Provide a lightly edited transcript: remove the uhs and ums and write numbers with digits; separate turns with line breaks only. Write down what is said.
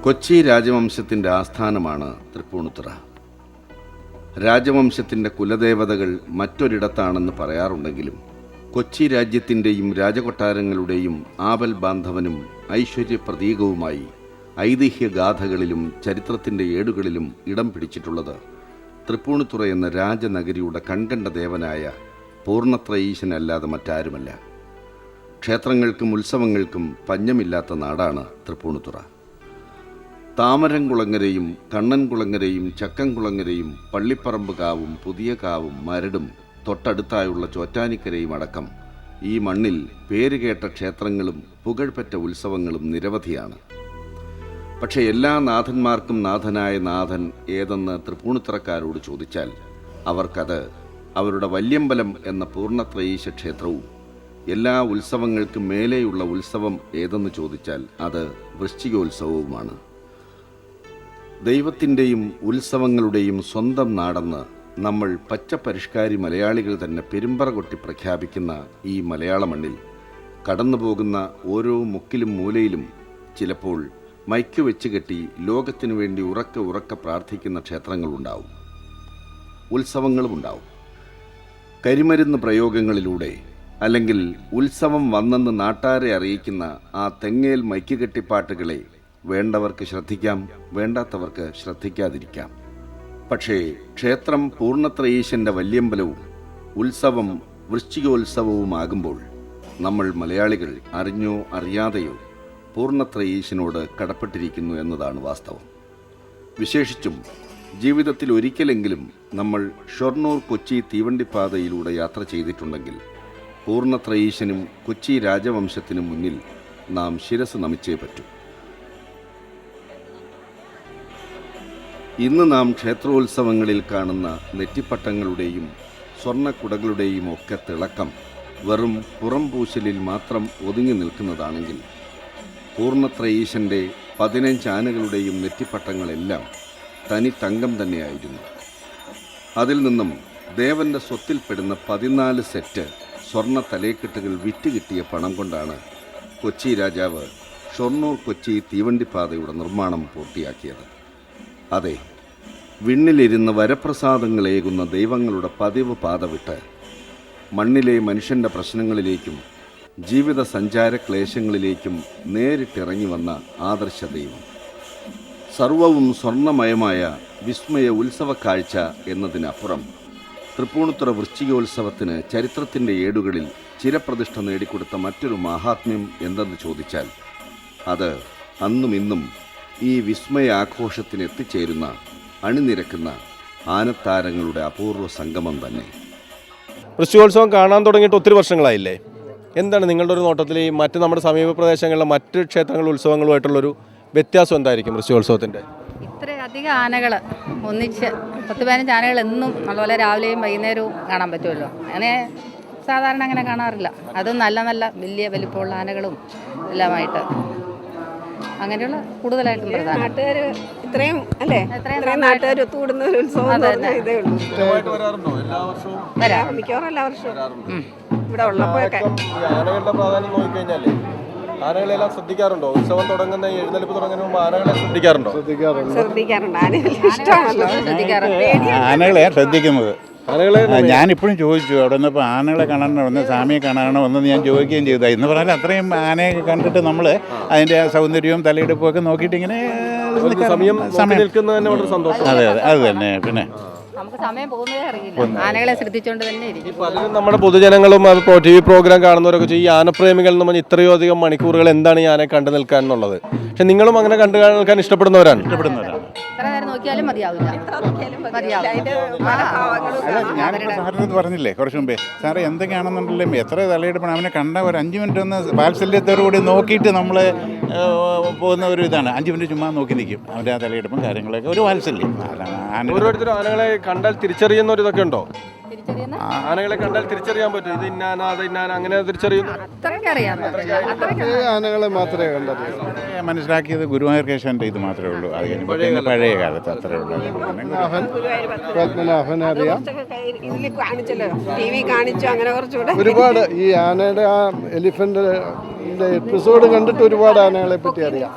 കൊച്ചി രാജവംശത്തിൻ്റെ ആസ്ഥാനമാണ് തൃപ്പൂണിത്തുറ. രാജവംശത്തിൻ്റെ കുലദേവതകൾ മറ്റൊരിടത്താണെന്ന് പറയാറുണ്ടെങ്കിലും കൊച്ചി രാജ്യത്തിൻ്റെയും രാജകൊട്ടാരങ്ങളുടെയും ആപൽ ബാന്ധവനും ഐശ്വര്യ പ്രതീകവുമായി ഐതിഹ്യഗാഥകളിലും ചരിത്രത്തിൻ്റെ ഏടുകളിലും ഇടം പിടിച്ചിട്ടുള്ളത് തൃപ്പൂണിത്തുറ എന്ന രാജനഗരിയുടെ കൺകണ്ട ദേവനായ പൂർണ്ണത്രയീശനല്ലാതെ മറ്റാരുമല്ല. ക്ഷേത്രങ്ങൾക്കും ഉത്സവങ്ങൾക്കും പഞ്ഞമില്ലാത്ത നാടാണ് തൃപ്പൂണിത്തുറ. താമരംകുളങ്ങരയും കണ്ണൻകുളങ്ങരയും ചക്കംകുളങ്ങരയും പള്ളിപ്പറമ്പ് കാവും പുതിയ കാവും മരടും തൊട്ടടുത്തായുള്ള ചോറ്റാനിക്കരയും അടക്കം ഈ മണ്ണിൽ പേരുകേട്ട ക്ഷേത്രങ്ങളും പുകഴ്പെറ്റ ഉത്സവങ്ങളും നിരവധിയാണ്. പക്ഷേ എല്ലാ നാഥന്മാർക്കും നാഥനായ നാഥൻ ഏതെന്ന് തൃപ്പൂണിത്തുറക്കാരോട് ചോദിച്ചാൽ അവർക്കത് അവരുടെ വല്യമ്പലം എന്ന പൂർണ്ണത്രയീശ ക്ഷേത്രവും, എല്ലാ ഉത്സവങ്ങൾക്കും മേലെയുള്ള ഉത്സവം ഏതെന്ന് ചോദിച്ചാൽ അത് വൃശ്ചികോത്സവവുമാണ്. ദൈവത്തിൻ്റെയും ഉത്സവങ്ങളുടെയും സ്വന്തം നാടെന്ന് നമ്മൾ പച്ചപ്പരിഷ്കാരി മലയാളികൾ തന്നെ പെരുമ്പറ കൊട്ടി പ്രഖ്യാപിക്കുന്ന ഈ മലയാള മണ്ണിൽ കടന്നുപോകുന്ന ഓരോ മുക്കിലും മൂലയിലും ചിലപ്പോൾ മൈക്ക് വെച്ച് കെട്ടി ലോകത്തിനു വേണ്ടി ഉറക്കെ പ്രാർത്ഥിക്കുന്ന ക്ഷേത്രങ്ങളുണ്ടാവും, ഉത്സവങ്ങളുമുണ്ടാവും. കരിമരുന്ന് പ്രയോഗങ്ങളിലൂടെ അല്ലെങ്കിൽ ഉത്സവം വന്നെന്ന് നാട്ടാരെ അറിയിക്കുന്ന ആ തെങ്ങേൽ മൈക്ക് കെട്ടിപ്പാട്ടുകളെ വേണ്ടവർക്ക് ശ്രദ്ധിക്കാം, വേണ്ടാത്തവർക്ക് ശ്രദ്ധിക്കാതിരിക്കാം. പക്ഷേ ക്ഷേത്രം പൂർണ്ണത്രയീശൻ്റെ വല്യമ്പലവും ഉത്സവം വൃശ്ചികോത്സവവുമാകുമ്പോൾ നമ്മൾ മലയാളികൾ അറിഞ്ഞോ അറിയാതെയോ പൂർണ്ണത്രയീശനോട് കടപ്പെട്ടിരിക്കുന്നു എന്നതാണ് വാസ്തവം. വിശേഷിച്ചും ജീവിതത്തിൽ ഒരിക്കലെങ്കിലും നമ്മൾ ഷൊർണൂർ കൊച്ചി തീവണ്ടിപ്പാതയിലൂടെ യാത്ര ചെയ്തിട്ടുണ്ടെങ്കിൽ പൂർണ്ണത്രയീശനും കൊച്ചി രാജവംശത്തിനും മുന്നിൽ നാം ശിരസ് നമിച്ചേ പറ്റൂ. ഇന്ന് നാം ക്ഷേത്രോത്സവങ്ങളിൽ കാണുന്ന നെറ്റിപ്പട്ടങ്ങളുടെയും സ്വർണ്ണക്കുടകളുടെയും ഒക്കെ തിളക്കം വെറും പുറംപൂശലിൽ മാത്രം ഒതുങ്ങി നിൽക്കുന്നതാണെങ്കിൽ പൂർണ്ണത്രയീശൻ്റെ 15 ആനകളുടെയും നെറ്റിപ്പട്ടങ്ങളെല്ലാം തനി തങ്കം തന്നെയായിരുന്നു. അതിൽ നിന്നും ദേവൻ്റെ സ്വത്തിൽപ്പെടുന്ന 14 സെറ്റ് സ്വർണ്ണ തലേക്കെട്ടുകൾ വിറ്റ് കിട്ടിയ പണം കൊണ്ടാണ് കൊച്ചി രാജാവ് ഷൊർണൂർ കൊച്ചി തീവണ്ടിപ്പാതയുടെ നിർമ്മാണം പൂർത്തിയാക്കിയത്. അതെ, വിണ്ണിലിരുന്ന് വരപ്രസാദങ്ങളേകുന്ന ദൈവങ്ങളുടെ പതിവ് പാത വിട്ട് മണ്ണിലെ മനുഷ്യൻ്റെ പ്രശ്നങ്ങളിലേക്കും ജീവിത സഞ്ചാര ക്ലേശങ്ങളിലേക്കും നേരിട്ടിറങ്ങി വന്ന ആദർശ ദൈവം. സർവവും സ്വർണ്ണമയമായ വിസ്മയ ഉത്സവ കാഴ്ച എന്നതിനപ്പുറം തൃപ്പൂണിത്തുറ വൃശ്ചികോത്സവത്തിന് ചരിത്രത്തിൻ്റെ ഏടുകളിൽ ചിരപ്രതിഷ്ഠ നേടിക്കൊടുത്ത മറ്റൊരു മാഹാത്മ്യം എന്തെന്ന് ചോദിച്ചാൽ അത് അന്നും ഇന്നും ഈ വിസ്മയ ആഘോഷത്തിന് എത്തിച്ചേരുന്ന അണിനിരക്കുന്ന ആനത്താരങ്ങളുടെ അപൂർവ സംഗമം തന്നെ.
വൃശ്ചികോത്സവം കാണാൻ തുടങ്ങിയിട്ട് ഒത്തിരി വർഷങ്ങളായില്ലേ? എന്താണ് നിങ്ങളുടെ ഒരു നോട്ടത്തിൽ ഈ മറ്റ് നമ്മുടെ സമീപ പ്രദേശങ്ങളിലെ മറ്റ് ക്ഷേത്രങ്ങളും ഉത്സവങ്ങളുമായിട്ടുള്ളൊരു വ്യത്യാസം എന്തായിരിക്കും വൃശ്ചികോത്സവത്തിൻ്റെ?
ഇത്രയധികം ആനകൾ ഒന്നിച്ച് 10-15 ആനകൾ എന്നും നല്ലപോലെ രാവിലെയും വൈകുന്നേരവും കാണാൻ പറ്റുമല്ലോ. അങ്ങനെ സാധാരണ അങ്ങനെ കാണാറില്ല. അതും നല്ല വലിയ വലിപ്പമുള്ള ആനകളും എല്ലാമായിട്ട് അങ്ങനെയുള്ള കൂടുതലായിട്ടും
നാട്ടുകാർ ഇത്രയും അല്ലേ, ഇത്രയും നാട്ടുകാർ ഒത്തുകൂടുന്ന ഒരു ഉത്സവം ഇതേ ഉള്ളൂ. മിക്കവാറും എല്ലാ വർഷവും ഇവിടെ ഉള്ളപ്പോഴൊക്കെ
ആനകളുടെ പ്രാധാന്യം നോക്കിക്കഴിഞ്ഞാൽ ആനകളെല്ലാം ശ്രദ്ധിക്കാറുണ്ടോ? ഉത്സവം തുടങ്ങുന്ന എഴുന്നള്ളിപ്പ് തുടങ്ങുന്ന മുമ്പ് ആനകളെ ശ്രദ്ധിക്കാറുണ്ടോ?
ശ്രദ്ധിക്കാറുണ്ട്. ആനകളെ ഇഷ്ടമാണല്ലോ,
ആനകളെ ശ്രദ്ധിക്കുന്നത്. ഞാനിപ്പോഴും ചോദിച്ചു അവിടെ നിന്നപ്പോൾ ആനകളെ കാണാനോ ഒന്ന് സ്വാമിയെ കാണാനോ ഒന്നെന്ന് ഞാൻ ചോദിക്കുകയും ചെയ്തു. എന്ന് പറഞ്ഞാൽ അത്രയും ആനയെ കണ്ടിട്ട് നമ്മൾ അതിൻ്റെ സൗന്ദര്യവും തലയെടുപ്പും ഒക്കെ നോക്കിയിട്ട് ഇങ്ങനെ അതെ അത് തന്നെ. പിന്നെ
നമുക്ക് സമയം പോകുന്നതേ അറിയില്ല, ആനകളെ ശ്രദ്ധിച്ചുകൊണ്ട് തന്നെ ഇരിക്കും.
പലരും നമ്മുടെ പൊതുജനങ്ങളും ഇപ്പോൾ TV പ്രോഗ്രാം കാണുന്നവരൊക്കെ ഈ ആനപ്രേമികൾ എന്ന് പറഞ്ഞാൽ ഇത്രയോ അധികം മണിക്കൂറുകൾ എന്താണ് ഈ ആനയെ കണ്ടു നിൽക്കാൻ എന്നുള്ളത്. പക്ഷെ നിങ്ങളും അങ്ങനെ കണ്ടു നിൽക്കാൻ ഇഷ്ടപ്പെടുന്നവരാണ്.
എത്ര നേരം നോക്കിയാലും മതിയാവില്ല.
ഞാനിപ്പോൾ സാറിനത് പറഞ്ഞില്ലേ കുറച്ച് മുമ്പേ, സാറ് എന്തൊക്കെയാണെന്നുണ്ടെങ്കിലും എത്ര തലയെടുപ്പാണ് അവനെ കണ്ട ഒരു 5 മിനിറ്റ് ഒന്ന് വാത്സല്യത്തോടുകൂടി നോക്കിയിട്ട് നമ്മൾ പോകുന്ന ഒരു ഇതാണ്. 5 മിനിറ്റ് ചുമ്മാ നോക്കി നിൽക്കും അവൻ്റെ ആ തലയെടുപ്പും കാര്യങ്ങളൊക്കെ ഒരു വാത്സല്യം.
ഓരോരുത്തരും ആനകളെ കണ്ടാൽ തിരിച്ചറിയുന്ന ഒരു ഇതൊക്കെ ഉണ്ടോ? ആനകളെ കണ്ടാൽ തിരിച്ചറിയാൻ പറ്റും, ഇത് ഇന്നാന അത് ഇന്നാന അങ്ങനെ തിരിച്ചറിയുന്നു.
ആനകളെ മാത്രമേ കണ്ടറിയൂ.
മനസ്സിലാക്കിയത് ഗുരുവായൂർ കേശവൻ്റെ ഇത് മാത്രമേ ഉള്ളൂ. അത് കഴിഞ്ഞപ്പോൾ പഴയ കാലത്ത് അത്രേ ഉള്ളൂ.
പത്മനാഭനെ അറിയാം,
ഇതിൽ കാണിച്ചല്ലോ, TV കാണിച്ചു. അങ്ങനെ കുറച്ചുകൂടെ
ഒരുപാട് ഈ ആനയുടെ ആ എലിഫന്റ് എപ്പിസോഡ് കണ്ടിട്ട് ഒരുപാട് ആനകളെ പറ്റി അറിയാം.